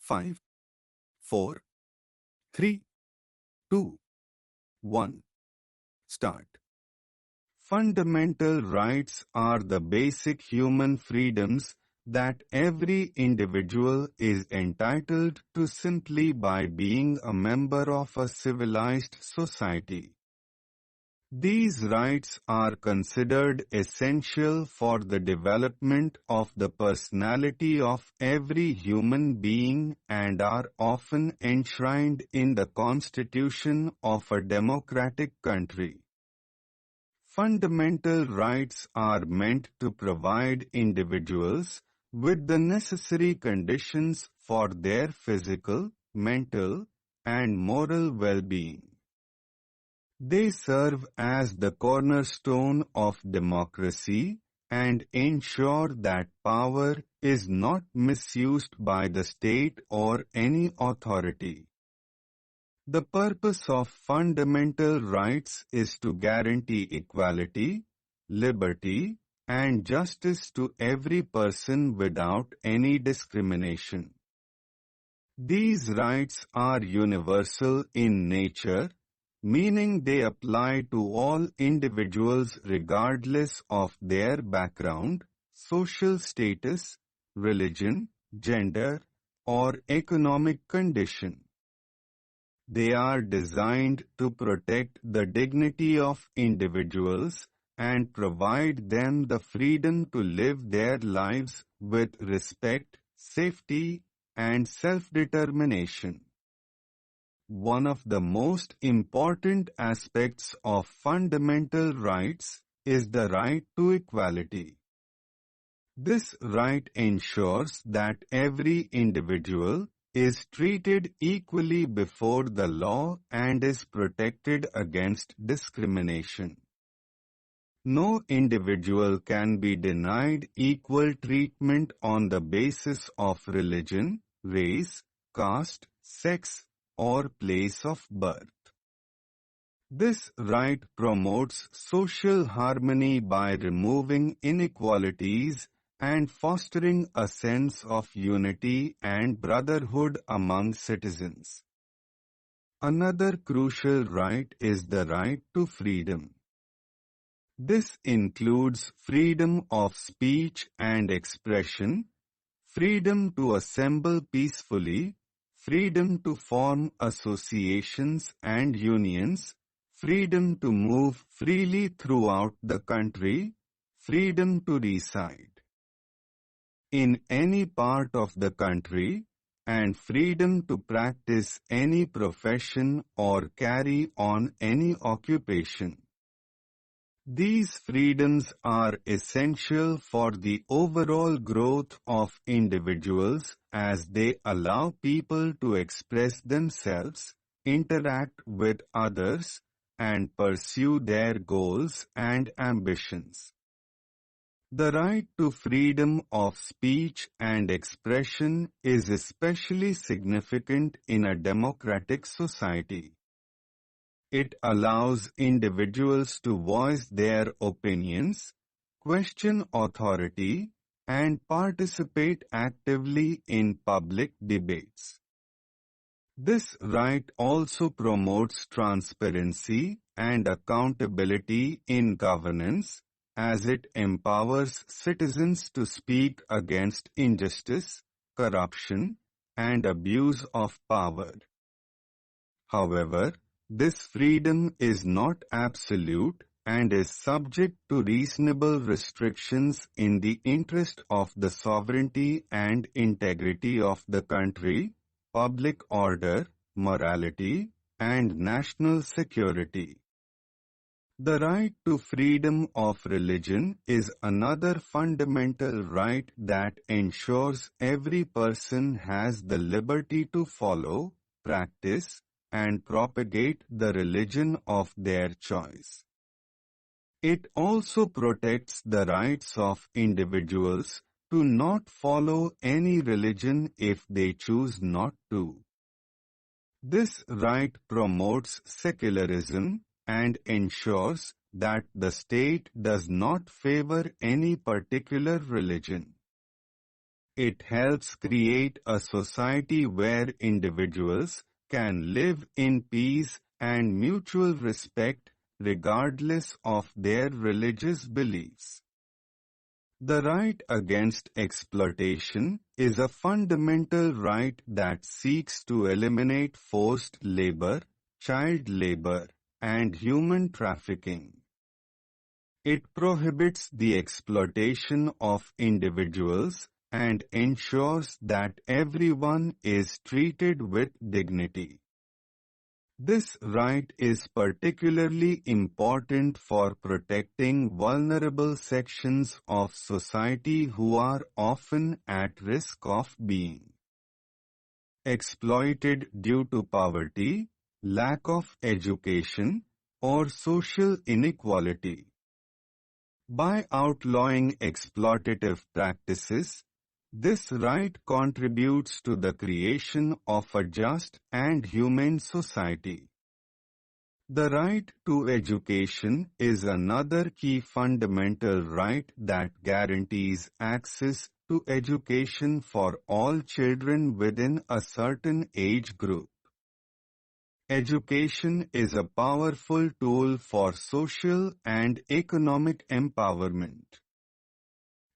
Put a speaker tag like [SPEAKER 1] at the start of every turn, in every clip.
[SPEAKER 1] 5, 4, 3, 2, 1. Start. Fundamental rights are the basic human freedoms that every individual is entitled to simply by being a member of a civilized society. These rights are considered essential for the development of the personality of every human being and are often enshrined in the constitution of a democratic country. Fundamental rights are meant to provide individuals with the necessary conditions for their physical, mental, and moral well-being. They serve as the cornerstone of democracy and ensure that power is not misused by the state or any authority. The purpose of fundamental rights is to guarantee equality, liberty, and justice to every person without any discrimination. These rights are universal in nature, meaning they apply to all individuals regardless of their background, social status, religion, gender, or economic condition. They are designed to protect the dignity of individuals and provide them the freedom to live their lives with respect, safety, and self-determination. One of the most important aspects of fundamental rights is the right to equality. This right ensures that every individual is treated equally before the law and is protected against discrimination. No individual can be denied equal treatment on the basis of religion, race, caste, sex, or place of birth. This right promotes social harmony by removing inequalities and fostering a sense of unity and brotherhood among citizens. Another crucial right is the right to freedom. This includes freedom of speech and expression, freedom to assemble peacefully, freedom to form associations and unions, freedom to move freely throughout the country, freedom to reside in any part of the country, and freedom to practice any profession or carry on any occupation. These freedoms are essential for the overall growth of individuals as they allow people to express themselves, interact with others, and pursue their goals and ambitions. The right to freedom of speech and expression is especially significant in a democratic society. It allows individuals to voice their opinions, question authority, and participate actively in public debates. This right also promotes transparency and accountability in governance, as it empowers citizens to speak against injustice, corruption, and abuse of power. However, this freedom is not absolute and is subject to reasonable restrictions in the interest of the sovereignty and integrity of the country, public order, morality, and national security. The right to freedom of religion is another fundamental right that ensures every person has the liberty to follow, practice, and propagate the religion of their choice. It also protects the rights of individuals to not follow any religion if they choose not to. This right promotes secularism and ensures that the state does not favor any particular religion. It helps create a society where individuals can live in peace and mutual respect regardless of their religious beliefs. The right against exploitation is a fundamental right that seeks to eliminate forced labor, child labor, and human trafficking. It prohibits the exploitation of individuals and ensures that everyone is treated with dignity. This right is particularly important for protecting vulnerable sections of society who are often at risk of being exploited due to poverty, lack of education, or social inequality. By outlawing exploitative practices, this right contributes to the creation of a just and humane society. The right to education is another key fundamental right that guarantees access to education for all children within a certain age group. Education is a powerful tool for social and economic empowerment.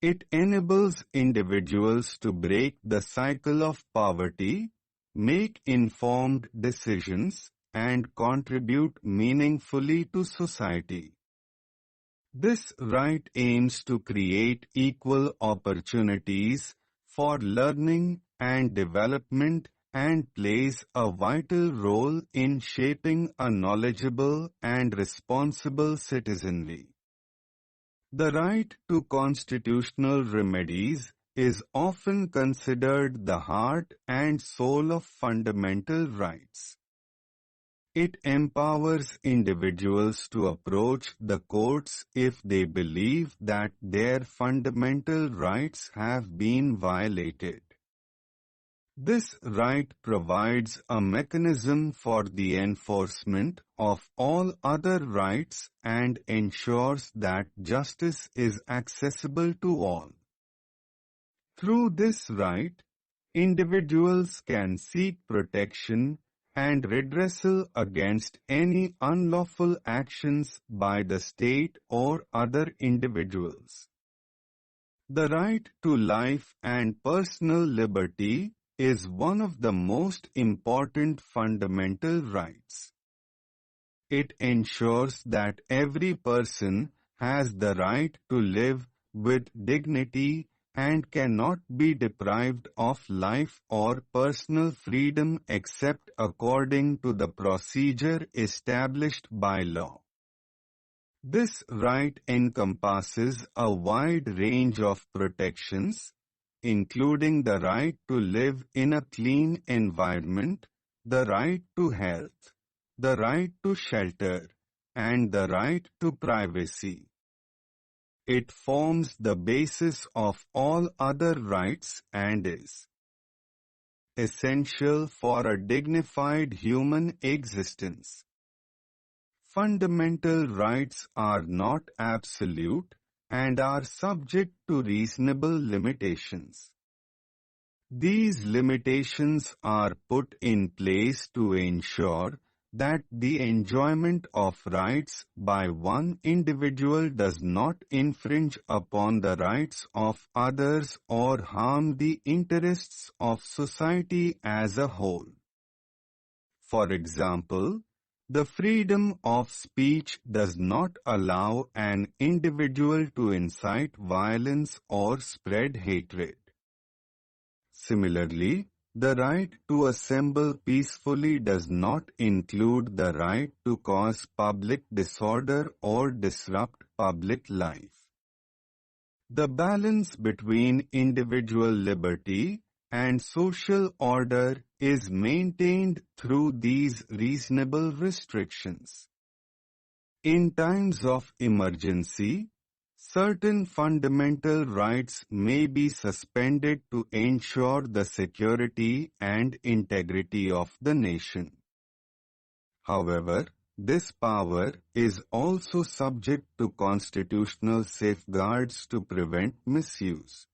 [SPEAKER 1] It enables individuals to break the cycle of poverty, make informed decisions, and contribute meaningfully to society. This right aims to create equal opportunities for learning and development and plays a vital role in shaping a knowledgeable and responsible citizenry. The right to constitutional remedies is often considered the heart and soul of fundamental rights. It empowers individuals to approach the courts if they believe that their fundamental rights have been violated. This right provides a mechanism for the enforcement of all other rights and ensures that justice is accessible to all. Through this right, individuals can seek protection and redressal against any unlawful actions by the state or other individuals. The right to life and personal liberty is one of the most important fundamental rights. It ensures that every person has the right to live with dignity and cannot be deprived of life or personal freedom except according to the procedure established by law. This right encompasses a wide range of protections, including the right to live in a clean environment, the right to health, the right to shelter, and the right to privacy. It forms the basis of all other rights and is essential for a dignified human existence. Fundamental rights are not absolute and are subject to reasonable limitations. These limitations are put in place to ensure that the enjoyment of rights by one individual does not infringe upon the rights of others or harm the interests of society as a whole. For example, the freedom of speech does not allow an individual to incite violence or spread hatred. Similarly, the right to assemble peacefully does not include the right to cause public disorder or disrupt public life. The balance between individual liberty and social order is maintained through these reasonable restrictions. In times of emergency, certain fundamental rights may be suspended to ensure the security and integrity of the nation. However, this power is also subject to constitutional safeguards to prevent misuse.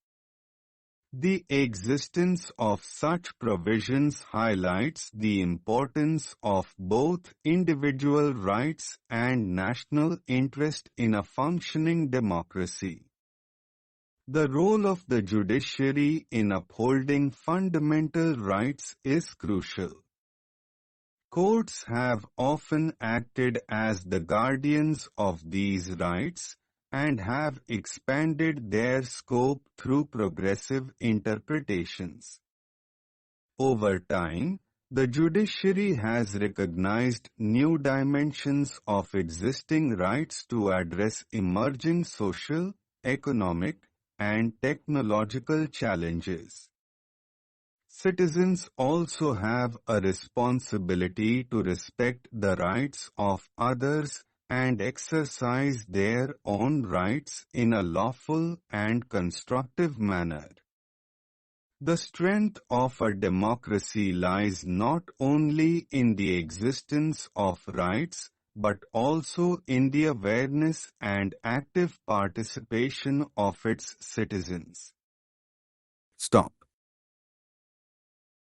[SPEAKER 1] The existence of such provisions highlights the importance of both individual rights and national interest in a functioning democracy. The role of the judiciary in upholding fundamental rights is crucial. Courts have often acted as the guardians of these rights and have expanded their scope through progressive interpretations. Over time, the judiciary has recognized new dimensions of existing rights to address emerging social, economic, and technological challenges. Citizens also have a responsibility to respect the rights of others and exercise their own rights in a lawful and constructive manner. The strength of a democracy lies not only in the existence of rights, but also in the awareness and active participation of its citizens. Stop.